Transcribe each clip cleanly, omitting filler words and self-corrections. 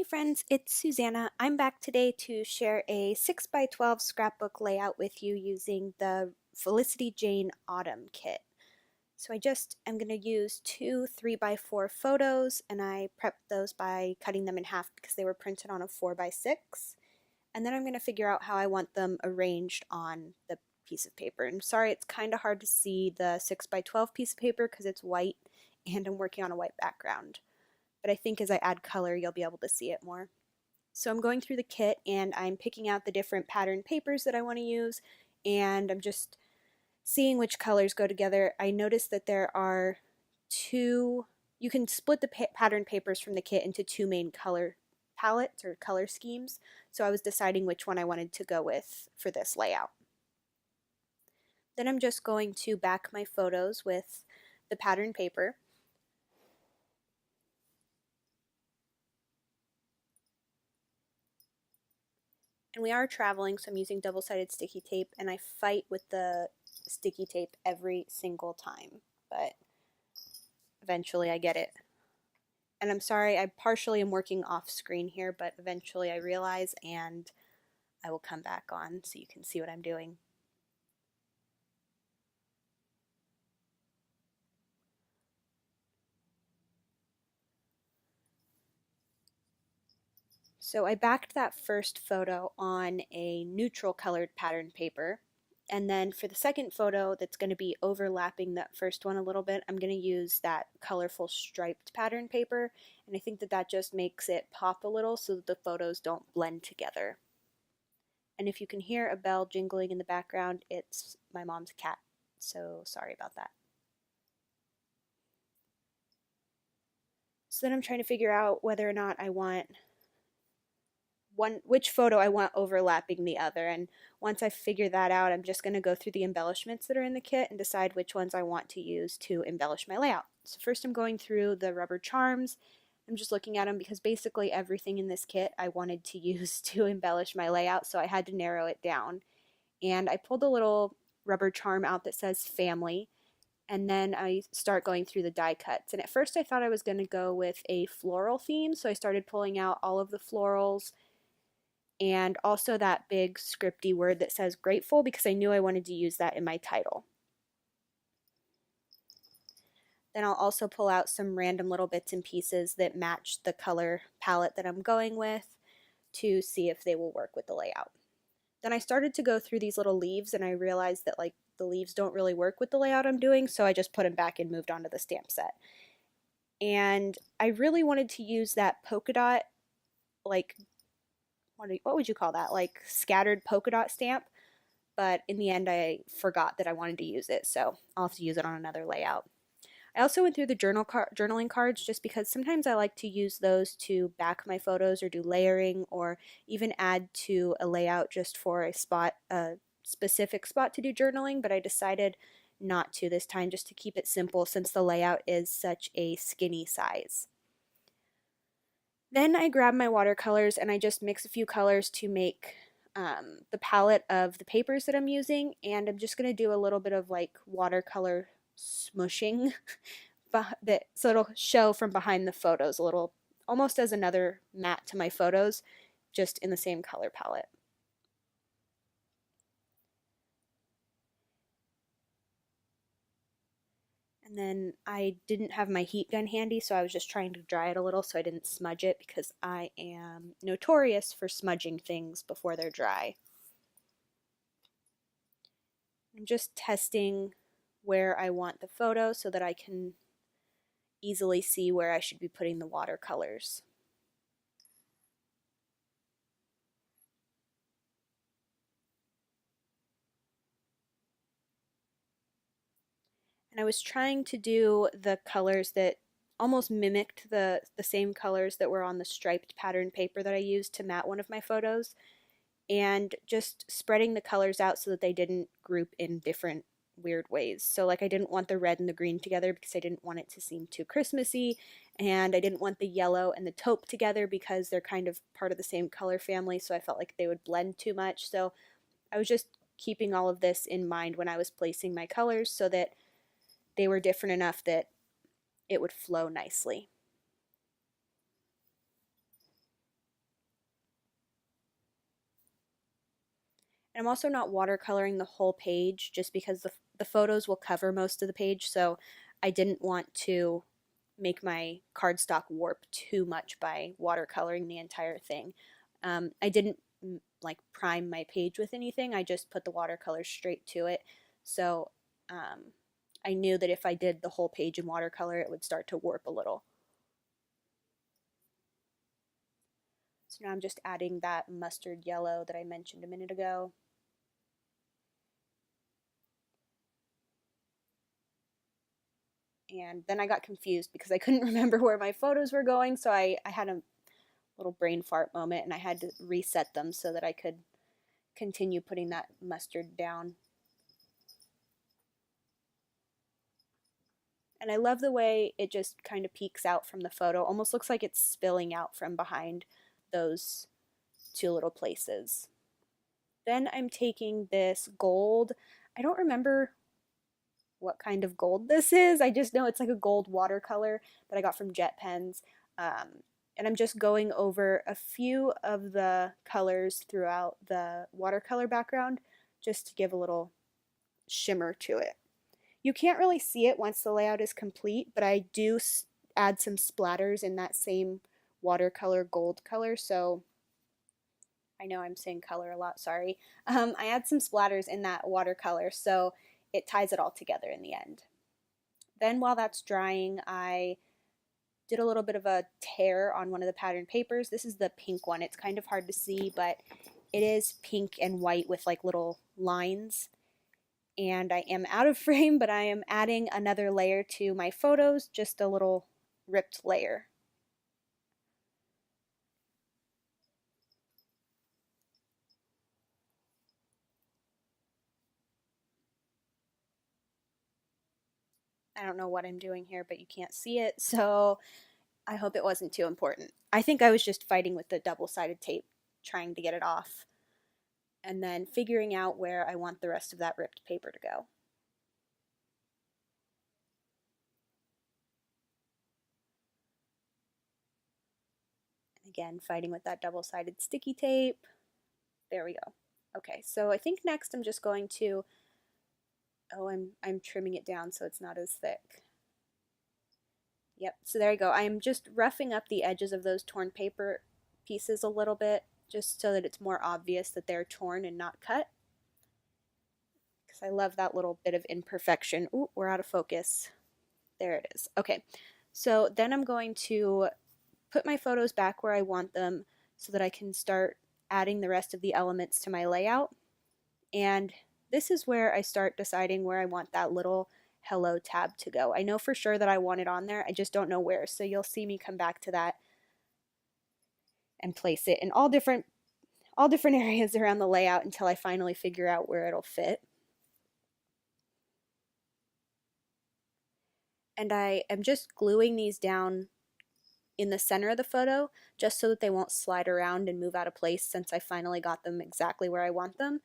friends, it's Susanna. I'm back today to share a 6x12 scrapbook layout with you using the Felicity Jane Autumn kit. So I'm going to use two 3x4 photos, and I prepped those by cutting them in half because they were printed on a 4x6. And then I'm going to figure out how I want them arranged on the piece of paper. And sorry, it's kind of hard to see the 6x12 piece of paper because it's white and I'm working on a white background. But I think as I add color, you'll be able to see it more. So I'm going through the kit and I'm picking out the different pattern papers that I want to use, and I'm just seeing which colors go together. I noticed that there are you can split the pattern papers from the kit into two main color palettes or color schemes, so I was deciding which one I wanted to go with for this layout. Then I'm just going to back my photos with the pattern paper. And we are traveling, so I'm using double-sided sticky tape, and I fight with the sticky tape every single time, but eventually I get it. And I'm sorry, I partially am working off screen here, but eventually I realize and I will come back on so you can see what I'm doing. So I backed that first photo on a neutral colored pattern paper, and then for the second photo that's going to be overlapping that first one a little bit, I'm going to use that colorful striped pattern paper, and I think that that just makes it pop a little so that the photos don't blend together. And if you can hear a bell jingling in the background, it's my mom's cat, so sorry about that. So then I'm trying to figure out whether or not I want which photo I want overlapping the other, and once I figure that out, I'm just going to go through the embellishments that are in the kit and decide which ones I want to use to embellish my layout. So first I'm going through the rubber charms. I'm just looking at them because basically everything in this kit I wanted to use to embellish my layout, so I had to narrow it down. And I pulled a little rubber charm out that says family, and then I start going through the die cuts. And at first I thought I was going to go with a floral theme, so I started pulling out all of the florals and also that big scripty word that says grateful because I knew I wanted to use that in my title. Then I'll also pull out some random little bits and pieces that match the color palette that I'm going with to see if they will work with the layout. Then I started to go through these little leaves, and I realized that the leaves don't really work with the layout I'm doing, so I just put them back and moved on to the stamp set. And I really wanted to use that polka dot, like what would you call that? Like scattered polka dot stamp. But in the end, I forgot that I wanted to use it, so I'll have to use it on another layout. I also went through the journaling cards just because sometimes I like to use those to back my photos or do layering or even add to a layout just for a specific spot to do journaling, but I decided not to this time just to keep it simple since the layout is such a skinny size. Then I grab my watercolors and I just mix a few colors to make the palette of the papers that I'm using, and I'm just going to do a little bit of like watercolor smushing so it'll show from behind the photos a little, almost as another matte to my photos, just in the same color palette. And then I didn't have my heat gun handy, so I was just trying to dry it a little so I didn't smudge it because I am notorious for smudging things before they're dry. I'm just testing where I want the photo so that I can easily see where I should be putting the watercolors. And I was trying to do the colors that almost mimicked the same colors that were on the striped pattern paper that I used to matte one of my photos, and just spreading the colors out so that they didn't group in different weird ways. So like I didn't want the red and the green together because I didn't want it to seem too Christmassy, and I didn't want the yellow and the taupe together because they're kind of part of the same color family, so I felt like they would blend too much. So I was just keeping all of this in mind when I was placing my colors so that they were different enough that it would flow nicely. And I'm also not watercoloring the whole page just because the photos will cover most of the page, so I didn't want to make my cardstock warp too much by watercoloring the entire thing. I didn't like prime my page with anything, I just put the watercolor straight to it. So I knew that if I did the whole page in watercolor, it would start to warp a little. So now I'm just adding that mustard yellow that I mentioned a minute ago. And then I got confused because I couldn't remember where my photos were going, so I had a little brain fart moment and I had to reset them so that I could continue putting that mustard down. And I love the way it just kind of peeks out from the photo. Almost looks like it's spilling out from behind those two little places. Then I'm taking this gold. I don't remember what kind of gold this is. I just know it's like a gold watercolor that I got from Jet Pens. And I'm just going over a few of the colors throughout the watercolor background just to give a little shimmer to it. You can't really see it once the layout is complete, but I do add some splatters in that same watercolor gold color, so I know I'm saying color a lot, sorry. I add some splatters in that watercolor, so it ties it all together in the end. Then while that's drying, I did a little bit of a tear on one of the pattern papers. This is the pink one. It's kind of hard to see, but it is pink and white with like little lines. And I am out of frame, but I am adding another layer to my photos, just a little ripped layer. I don't know what I'm doing here, but you can't see it, so I hope it wasn't too important. I think I was just fighting with the double-sided tape, trying to get it off, and then figuring out where I want the rest of that ripped paper to go. Again, fighting with that double-sided sticky tape. There we go. Okay, so I think next I'm just going to, I'm trimming it down so it's not as thick. Yep, so there you go. I'm just roughing up the edges of those torn paper pieces a little bit, just so that it's more obvious that they're torn and not cut. Because I love that little bit of imperfection. Ooh, we're out of focus. There it is. Okay, so then I'm going to put my photos back where I want them so that I can start adding the rest of the elements to my layout. And this is where I start deciding where I want that little hello tab to go. I know for sure that I want it on there, I just don't know where, so you'll see me come back to that and place it in all different areas around the layout until I finally figure out where it'll fit. And I am just gluing these down in the center of the photo just so that they won't slide around and move out of place, since I finally got them exactly where I want them.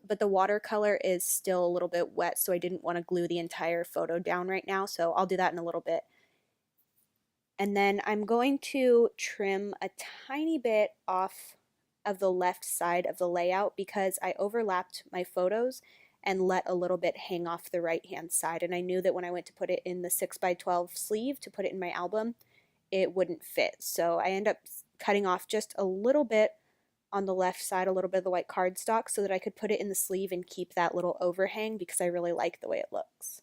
But the watercolor is still a little bit wet, so I didn't want to glue the entire photo down right now, so I'll do that in a little bit. And then I'm going to trim a tiny bit off of the left side of the layout because I overlapped my photos and let a little bit hang off the right hand side, and I knew that when I went to put it in the 6x12 sleeve to put it in my album, it wouldn't fit. So I end up cutting off just a little bit on the left side, a little bit of the white cardstock, so that I could put it in the sleeve and keep that little overhang because I really like the way it looks.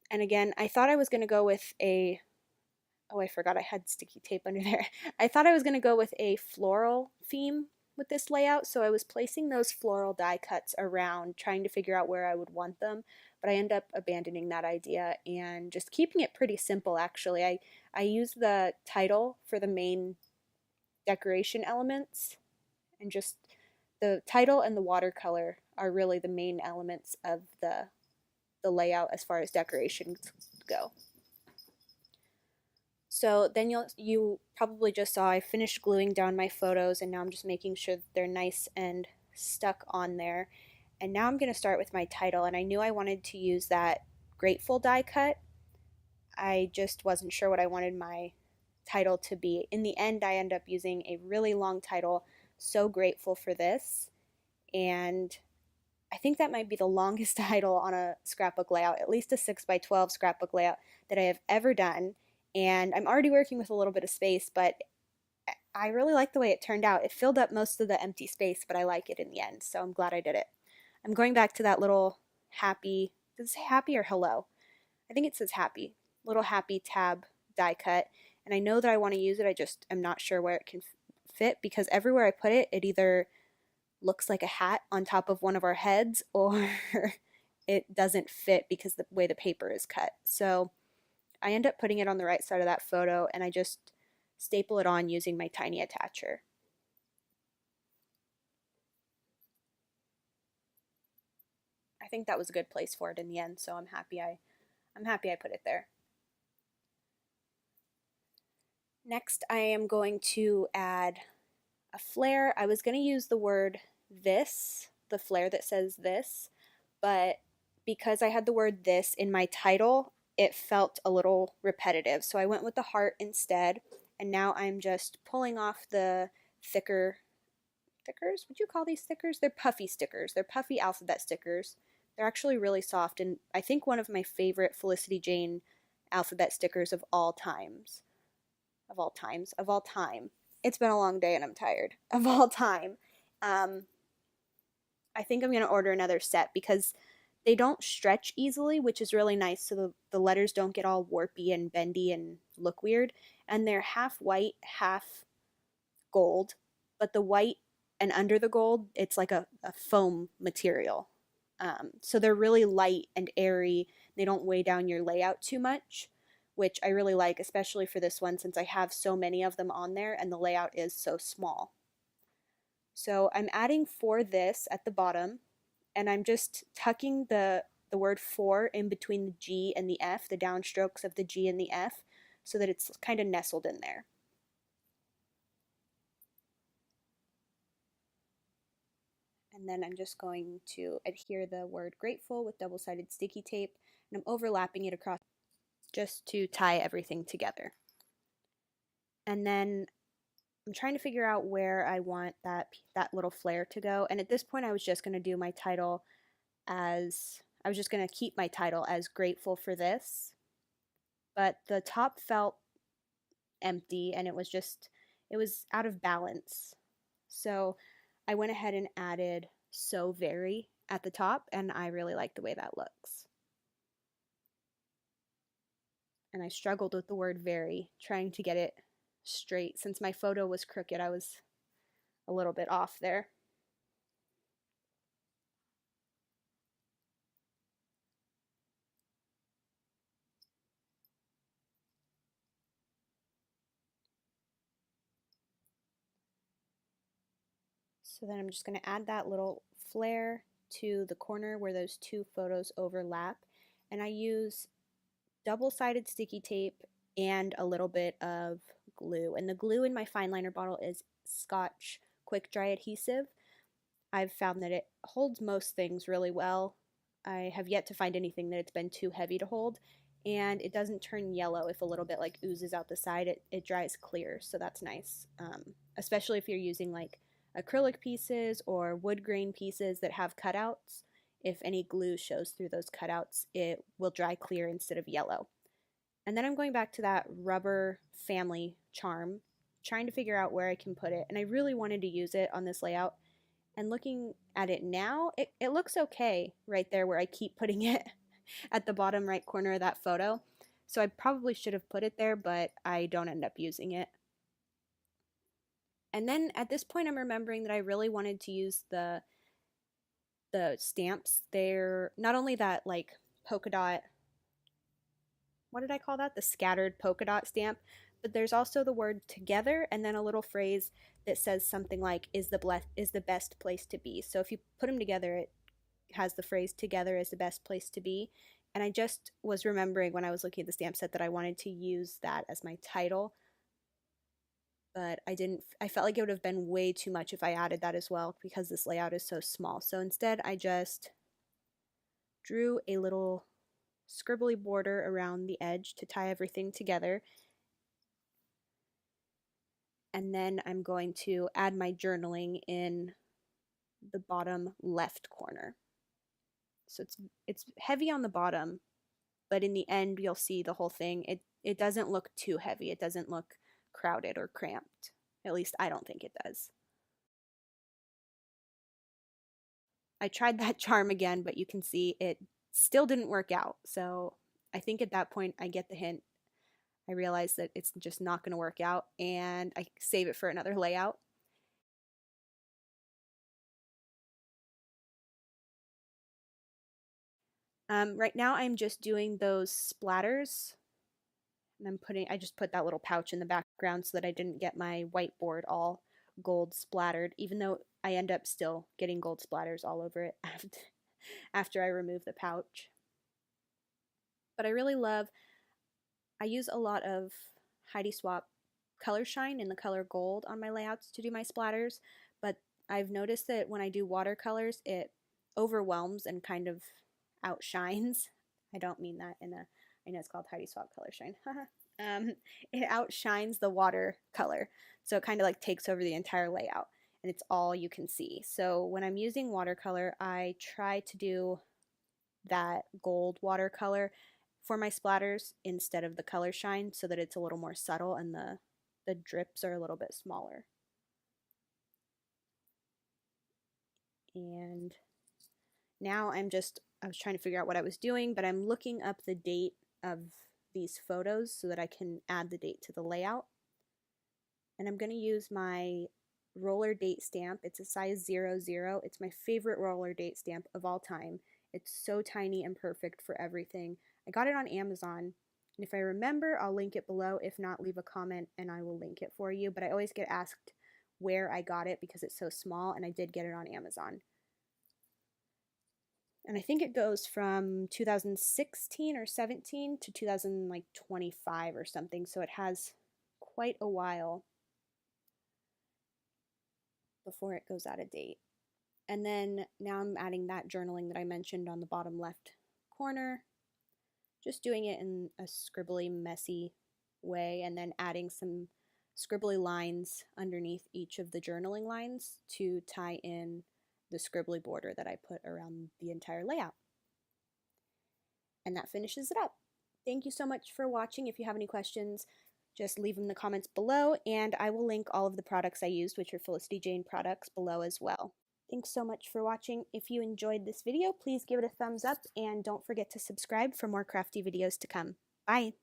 And again, I thought I was going to go with a, oh, I forgot I had sticky tape under there. I thought I was going to go with a floral theme with this layout, so I was placing those floral die cuts around, trying to figure out where I would want them, but I end up abandoning that idea and just keeping it pretty simple, actually. I use the title for the main decoration elements, and just the title and the watercolor are really the main elements of the layout as far as decorations go. So then you probably just saw I finished gluing down my photos, and now I'm just making sure that they're nice and stuck on there. And now I'm going to start with my title, and I knew I wanted to use that Grateful die cut. I just wasn't sure what I wanted my title to be. In the end, I end up using a really long title, So grateful for this. And I think that might be the longest title on a scrapbook layout, at least a 6 by 12 scrapbook layout that I have ever done. And I'm already working with a little bit of space, but I really like the way it turned out. It filled up most of the empty space, but I like it in the end, so I'm glad I did it. I'm going back to that little happy, does it say happy or hello? I think it says happy, little happy tab die cut. And I know that I want to use it, I just am not sure where it can fit because everywhere I put it, it either looks like a hat on top of one of our heads or it doesn't fit because the way the paper is cut. So I end up putting it on the right side of that photo and I just staple it on using my tiny attacher. I think that was a good place for it in the end, so I'm happy I put it there. Next, I am going to add a flare. I was going to use the word this, the flare that says this, but because I had the word this in my title, it felt a little repetitive. So I went with the heart instead, and now I'm just pulling off the thicker stickers. Would you call these stickers? They're puffy stickers. They're puffy alphabet stickers. They're actually really soft, and I think one of my favorite Felicity Jane alphabet stickers of all times. Of all time. It's been a long day and I'm tired. Of all time. Um, I think I'm going to order another set because they don't stretch easily, which is really nice. So the letters don't get all warpy and bendy and look weird. And they're half white, half gold. But the white and under the gold, it's like a foam material. So they're really light and airy. They don't weigh down your layout too much, which I really like, especially for this one since I have so many of them on there and the layout is so small. So I'm adding for this at the bottom, and I'm just tucking the word for in between the G and the F, the downstrokes of the G and the F, so that it's kind of nestled in there. And then I'm just going to adhere the word grateful with double-sided sticky tape, and I'm overlapping it across just to tie everything together. And then I'm trying to figure out where I want that little flare to go. And at this point, I was just going to do my title as I was just going to keep my title as grateful for this. But the top felt empty and it was out of balance. So I went ahead and added so very at the top, and I really like the way that looks. And I struggled with the word very, trying to get it straight. Since my photo was crooked, I was a little bit off there. So then I'm just going to add that little flare to the corner where those two photos overlap. And I use double-sided sticky tape and a little bit of glue. And the glue in my fine liner bottle is Scotch Quick Dry Adhesive. I've found that it holds most things really well. I have yet to find anything that it's been too heavy to hold, and it doesn't turn yellow if a little bit like oozes out the side. It dries clear, so that's nice, especially if you're using like acrylic pieces or wood grain pieces that have cutouts. If any glue shows through those cutouts, it will dry clear instead of yellow. And then I'm going back to that rubber family charm, trying to figure out where I can put it, and I really wanted to use it on this layout. And looking at it now, it looks okay right there where I keep putting it at the bottom right corner of that photo. So I probably should have put it there, but I don't end up using it. And then at this point, I'm remembering that I really wanted to use the stamps. They're not only that like polka dot, what did I call that? The scattered polka dot stamp, but there's also the word together and then a little phrase that says something like is the best place to be. So if you put them together, it has the phrase together is the best place to be. And I just was remembering when I was looking at the stamp set that I wanted to use that as my title, but I didn't. I felt like it would have been way too much if I added that as well because this layout is so small. So instead I just drew a little scribbly border around the edge to tie everything together. And then I'm going to add my journaling in the bottom left corner. So it's heavy on the bottom, but in the end you'll see the whole thing. It doesn't look too heavy. It doesn't look crowded or cramped. At least I don't think it does. I tried that charm again, but you can see it still didn't work out. So I think at that point I get the hint. I realize that it's just not going to work out, and I save it for another layout. Right now I'm just doing those splatters, and I just put that little pouch in the background so that I didn't get my whiteboard all gold splattered, even though I end up still getting gold splatters all over it after I remove the pouch. But I use a lot of Heidi Swapp color shine in the color gold on my layouts to do my splatters, but I've noticed that when I do watercolors, it overwhelms and kind of outshines. I don't mean that I know it's called Heidi Swapp color shine. It outshines the watercolor, so it kind of like takes over the entire layout, and it's all you can see. So when I'm using watercolor, I try to do that gold watercolor for my splatters instead of the color shine, so that it's a little more subtle and the drips are a little bit smaller. And now I was trying to figure out what I was doing, but I'm looking up the date of these photos so that I can add the date to the layout. And I'm going to use my roller date stamp. It's a size 00. It's my favorite roller date stamp of all time. It's so tiny and perfect for everything. I got it on Amazon, and if I remember, I'll link it below. If not, leave a comment and I will link it for you. But I always get asked where I got it because it's so small, and I did get it on Amazon. And I think it goes from 2016 or 17 to 2025 or something, so it has quite a while before it goes out of date. And then now I'm adding that journaling that I mentioned on the bottom left corner, just doing it in a scribbly, messy way, and then adding some scribbly lines underneath each of the journaling lines to tie in the scribbly border that I put around the entire layout. And that finishes it up. Thank you so much for watching. If you have any questions, just leave them in the comments below, and I will link all of the products I used, which are Felicity Jane products, below as well. Thanks so much for watching. If you enjoyed this video, please give it a thumbs up, and don't forget to subscribe for more crafty videos to come. Bye!